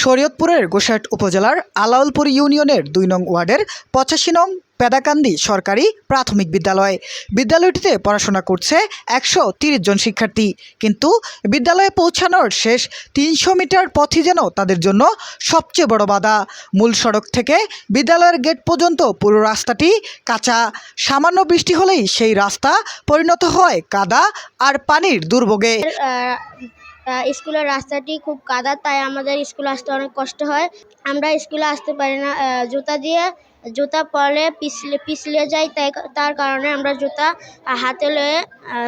শরীয়তপুরের গোসাইট উপজেলার আলাউলপুর ইউনিয়নের ২ নং ওয়ার্ডের ৮৫ নং পেদাকান্দি সরকারি প্রাথমিক বিদ্যালয়। বিদ্যালয়টিতে পড়াশোনা করছে ১৩০ জন শিক্ষার্থী, কিন্তু বিদ্যালয়ে পৌঁছানোর শেষ ৩০০ মিটার পথই যেন তাদের জন্য সবচেয়ে বড় বাধা। মূল সড়ক থেকে বিদ্যালয়ের গেট পর্যন্ত পুরো রাস্তাটি কাঁচা। সামান্য বৃষ্টি হলেই সেই রাস্তা পরিণত হয় কাদা আর পানির দুর্ভোগে। স্কুলের রাস্তাটি খুব কাদা, তাই আমাদের স্কুলে আসতে অনেক কষ্ট হয়। আমরা স্কুলে আসতে পারি না, জুতা পরলে পিছলে যাই, তার কারণে আমরা জুতা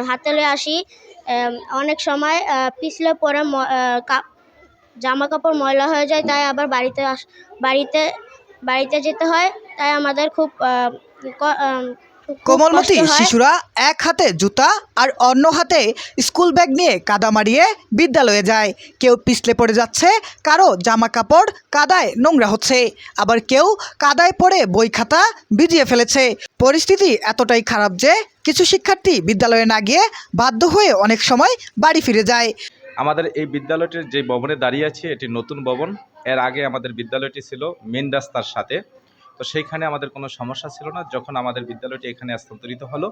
হাতে লয়ে আসি। অনেক সময় পিছলে পরে জামা কাপড় ময়লা হয়ে যায়, তাই আবার বাড়িতে যেতে হয়। তাই আমাদের খুব কোমলমতি শিশুরা এক হাতে জুতা আর অন্য হাতে স্কুল ব্যাগ নিয়ে কাদা মারিয়ে বিদ্যালয়ে যায়। কেউ পিছলে পড়ে যাচ্ছে, কারো জামা কাপড় কাদায় নোংরা হচ্ছে, আবার কেউ কাদায় পড়ে বই খাতা ভিজিয়ে ফেলেছে। পরিস্থিতি এতটাই খারাপ যে কিছু শিক্ষার্থী বিদ্যালয়ে না গিয়ে বাধ্য হয়ে অনেক সময় বাড়ি ফিরে যায়। আমাদের এই বিদ্যালয়টির যে ভবনে দাঁড়িয়ে আছি, এটি নতুন ভবন। এর আগে আমাদের বিদ্যালয়টি ছিল মেন রাস্তার সাথে, তো সেইখানে আমাদের কোনো সমস্যা ছিল না। যখন আমাদের বিদ্যালয়টি এখানে স্থানান্তরিত হলো,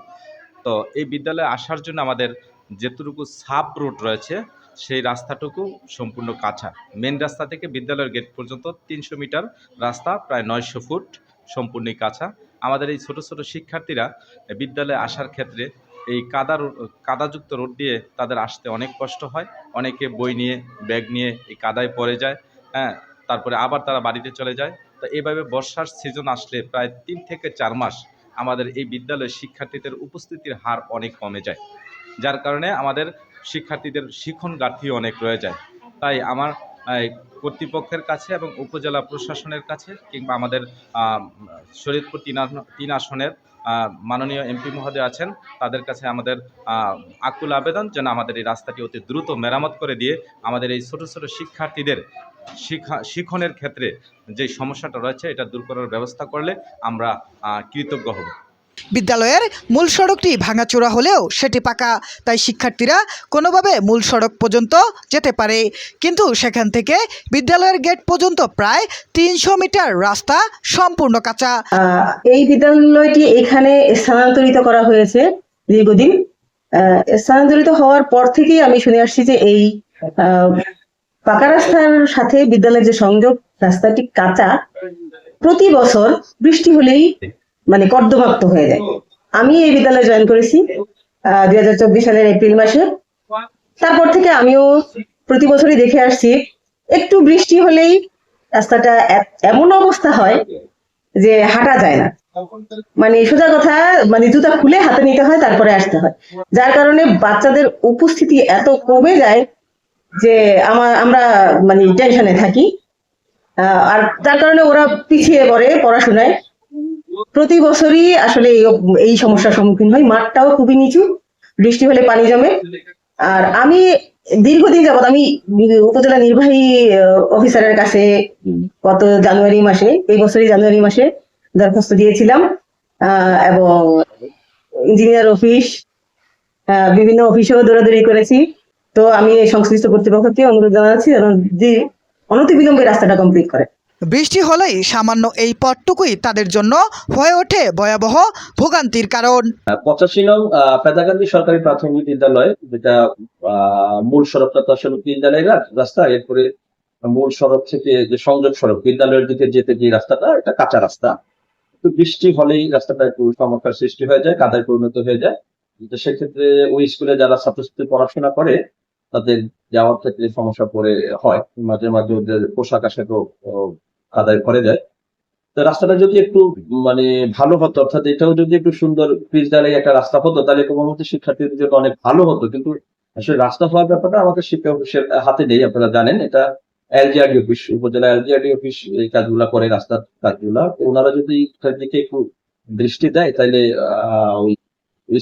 তো এই বিদ্যালয়ে আসার জন্য আমাদের যেটুকু সাব রুট রয়েছে সেই রাস্তাটুকু সম্পূর্ণ কাঁচা। মেন রাস্তা থেকে বিদ্যালয়ের গেট পর্যন্ত ৩০০ মিটার রাস্তা, প্রায় ৯০০ ফুট সম্পূর্ণই কাঁচা। আমাদের এই ছোট ছোট শিক্ষার্থীরা বিদ্যালয়ে আসার ক্ষেত্রে এই কাদাযুক্ত রোড দিয়ে তাদের আসতে অনেক কষ্ট হয়। অনেকে বই নিয়ে ব্যাগ নিয়ে এই কাদায় পড়ে যায়, তারপরে আবার তারা বাড়িতে চলে যায়। তো এইভাবে বর্ষার সিজন আসলে প্রায় ৩ থেকে ৪ মাস আমাদের এই বিদ্যালয়ে শিক্ষার্থীদের উপস্থিতির হার অনেক কমে যায়, যার কারণে আমাদের শিক্ষার্থীদের শিখন ঘাটতি অনেক রয়ে যায়। তাই আমার কর্তৃপক্ষের কাছে এবং উপজেলা প্রশাসনের কাছে কিংবা আমাদের শরীয়তপুর ৩ আসনের মাননীয় এমপি মহোদয় আছেন, তাদের কাছে আমাদের আকুল আবেদন যেন আমাদের এই রাস্তাটি অতি দ্রুত মেরামত করে দিয়ে আমাদের এই ছোট ছোট শিক্ষার্থীদের শিখনের ক্ষেত্রে যে সমস্যাটা রয়েছে এটা দূর করার ব্যবস্থা করলে আমরা কৃতজ্ঞ হব। বিদ্যালয়ের মূল সড়কটি ভাঙাচোরা হলেও সেটি পাকা, তাই শিক্ষার্থীরা কোনোভাবে মূল সড়ক পর্যন্ত যেতে পারে, কিন্তু সেখান থেকে বিদ্যালয়ের গেট পর্যন্ত প্রায় ৩০০ মিটার রাস্তা সম্পূর্ণ কাঁচা। এই বিদ্যালয়টি এখানে স্থানান্তরিত করা হয়েছে দীর্ঘদিন। স্থানান্তরিত হওয়ার পর থেকেই আমি শুনে আসছি যে এই পাকা রাস্তার সাথে বিদ্যালয়ের যে সংযোগ রাস্তাটি কাঁচা। প্রতি বছর বৃষ্টি হলেই মানে কর্দমাক্ত হয়ে যায়। আমি এই বিদ্যালয়ে জয়েন করেছি 2024 সালের এপ্রিল মাসে। তারপর থেকে আমিও প্রতি বছরই দেখে আসছি, একটু বৃষ্টি হলেই রাস্তাটা এমন অবস্থা হয় যে হাঁটা যায় না। মানে সোজা কথা, মানে জুতা খুলে হাতে নিতে হয়, তারপরে আসতে হয়। যার কারণে বাচ্চাদের উপস্থিতি এত কমে যায় যে আমরা মানে টেনশনে থাকি, আর তার কারণে ওরা পিছিয়ে পড়ে পড়াশোনায়। প্রতি বছরই আসলে এই সমস্যার সম্মুখীন হয়। মাঠটাও খুবই নিচু, বৃষ্টি হলে পানি জমে। আর আমি দীর্ঘদিন যাবত আমি উপজেলা নির্বাহী অফিসারের কাছে গত জানুয়ারি মাসে, এই বছরই জানুয়ারি মাসে দরখাস্ত দিয়েছিলাম, এবং ইঞ্জিনিয়ার অফিস, বিভিন্ন অফিসেও দৌড়াদৌড়ি করেছি। তো আমি এই সংশ্লিষ্ট কর্তৃপক্ষকে অনুরোধ জানাচ্ছি যে অনতিবিলম্বে রাস্তাটা কমপ্লিট করে। বৃষ্টি হলেই সামান্য এই পথটুকুই তাদের জন্য হয়ে ওঠে ভয়াবহ ভোগান্তির কারণ। 85 নং পেদাকান্দি সরকারি প্রাথমিক বিদ্যালয়, যেটা মূল সড়কটা তো আসলে বিদ্যালয়ের রাস্তা, এরপরে মূল সড়ক থেকে যে সংযোগ সড়ক বিদ্যালয়ের দিকে যেতে যে রাস্তাটা, এটা কাঁচা রাস্তা। তো বৃষ্টি হলেই রাস্তাটা একটু সমস্যার সৃষ্টি হয়ে যায়, কাদায় পরিণত হয়ে যায়। তো সেক্ষেত্রে ওই স্কুলে যারা ছাত্রছাত্রী পড়াশোনা করে তাদের যাওয়ার ক্ষেত্রে সমস্যা পড়ে হয়। মাঝে মাঝে ওদের পোশাক আশাকও কাদায় ভরে যায়। তো রাস্তাটা যদি একটু মানে ভালো হতো, অর্থাৎ এটাও যদি একটু সুন্দর পিচ ঢালাই একটা রাস্তা হতো, তাহলে কোমলমতি শিক্ষার্থীদের জন্য অনেক ভালো হতো। কিন্তু আসলে রাস্তা হওয়ার ব্যাপারটা আমাদের শিক্ষা অফিসের হাতে নেই। আপনারা জানেন, এটা এলজিআরডি অফিস, উপজেলা এলজিআরডি অফিস এই কাজগুলা করে, রাস্তার কাজগুলা। ওনারা যদি দিকে একটু দৃষ্টি দেয়, তাহলে ওই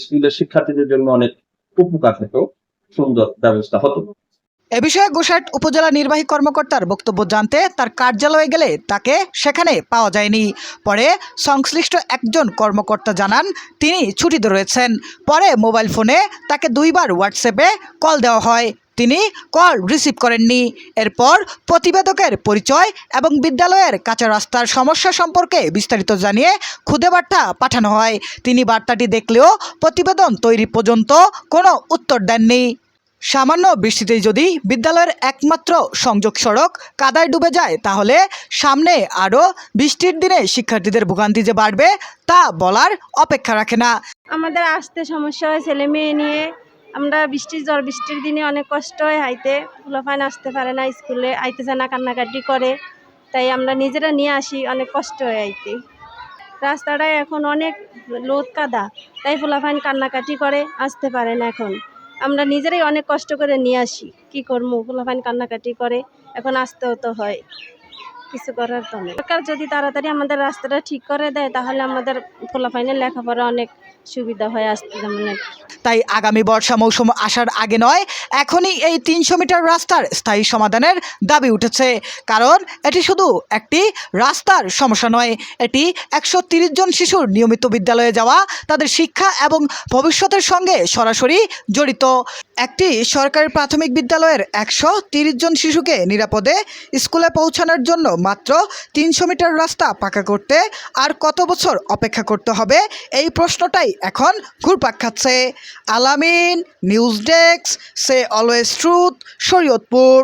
স্কুলের শিক্ষার্থীদের জন্য অনেক উপকার হতো, সুন্দর ব্যবস্থা হতো। এ বিষয়ে গোসাইট উপজেলা নির্বাহী কর্মকর্তার বক্তব্য জানতে তার কার্যালয়ে গেলে তাকে সেখানে পাওয়া যায়নি। পরে সংশ্লিষ্ট একজন কর্মকর্তা জানান তিনি ছুটিতে রয়েছেন। পরে মোবাইল ফোনে তাকে 2 বার হোয়াটসঅ্যাপে কল দেওয়া হয়, তিনি কল রিসিভ করেননি। এরপর প্রতিবেদকের পরিচয় এবং বিদ্যালয়ের কাঁচা রাস্তার সমস্যা সম্পর্কে বিস্তারিত জানিয়ে খুদে বার্তা পাঠানো হয়। তিনি বার্তাটি দেখলেও প্রতিবেদন তৈরি পর্যন্ত কোনো উত্তর দেননি। সামান্য বৃষ্টিতেই যদি বিদ্যালয়ের একমাত্র সংযোগ সড়ক কাদায় ডুবে যায়, তাহলে সামনে আরও বৃষ্টির দিনে শিক্ষার্থীদের ভোগান্তি যে বাড়বে তা বলার অপেক্ষা রাখে না। আমাদের আসতে সমস্যা হয় ছেলে মেয়ে নিয়ে, আমরা বৃষ্টির দিনে অনেক কষ্ট হয় হাইতে, পোলাপান আসতে পারে না, স্কুলে আইতে চায় না, কান্নাকাটি করে, তাই আমরা নিজেরা নিয়ে আসি, অনেক কষ্ট হয় আইতে। রাস্তাটায় এখন অনেক লোদ কাদা, তাই পোলাপান কান্নাকাটি করে, আসতে পারে না। এখন আমরা নিজেরাই অনেক কষ্ট করে নিয়ে আসি, কি করবো, পোলাপান কান্নাকাটি করে, এখন আসতেও তো হয়, কিছু করার তো নেই। সরকার যদি তাড়াতাড়ি আমাদের রাস্তাটা ঠিক করে দেয়, তাহলে আমাদের পোলাপাইনের লেখাপড়া অনেক সুবিধা হয় আসতে যেমন। তাই আগামী বর্ষা মৌসুম আসার আগে নয়, এখনই এই 300 মিটার রাস্তার স্থায়ী সমাধানের দাবি উঠেছে। কারণ এটি শুধু একটি রাস্তার সমস্যা নয়, এটি 130 জন শিশুর নিয়মিত বিদ্যালয়ে যাওয়া, তাদের শিক্ষা এবং ভবিষ্যতের সঙ্গে সরাসরি জড়িত। একটি সরকারি প্রাথমিক বিদ্যালয়ের 130 জন শিশুকে নিরাপদে স্কুলে পৌঁছানোর জন্য মাত্র 300 মিটার রাস্তা পাকা করতে আর কত বছর অপেক্ষা করতে হবে, এই প্রশ্নটাই এখন ঘুরপাক খাচ্ছে। আলামিন, নিউজ ডেস্ক, সে অলওয়েজ ট্রুথ, শরীয়তপুর।